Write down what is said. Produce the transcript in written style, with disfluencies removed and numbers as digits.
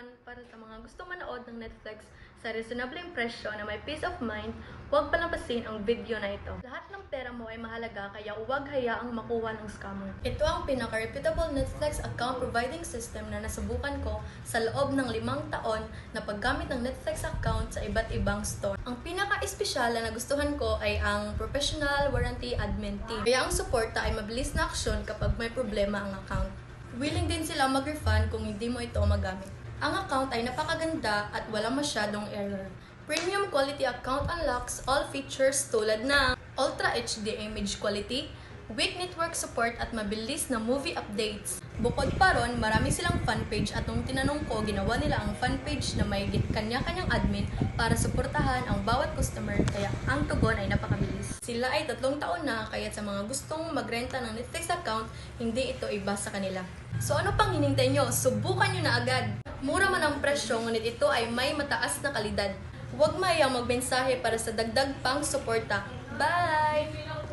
naman para sa mga gusto manood ng Netflix sa reasonabling presyo na may peace of mind, huwag palampasin ang video na ito. Lahat ng pera mo ay mahalaga kaya huwag hayaang makuha ng scammer. Ito ang pinaka-reputable Netflix account providing system na nasubukan ko sa loob ng 5 taon na paggamit ng Netflix account sa iba't ibang store. Ang pinaka-espesyal na nagustuhan ko ay ang professional warranty admin team. Kaya ang suporta ay mabilis na aksyon kapag may problema ang account. Willing din sila mag-refund kung hindi mo ito magamit. Ang account ay napakaganda at wala masyadong error. Premium quality account unlocks all features tulad ng Ultra HD image quality, weak network support at mabilis na movie updates. Bukod pa ron, marami silang fanpage at nung tinanong ko, ginawa nila ang fanpage na may kanya-kanyang admin para suportahan ang bawat customer kaya ang tugon ay napakabilis. Sila ay 3 taon na kaya sa mga gustong magrenta ng Netflix account, hindi ito iba sa kanila. So ano pang hinintay nyo? Subukan nyo na agad! Mura man ang presyo, ngunit ito ay may mataas na kalidad. Huwag mayang magmensahe para sa dagdag pang suporta. Bye!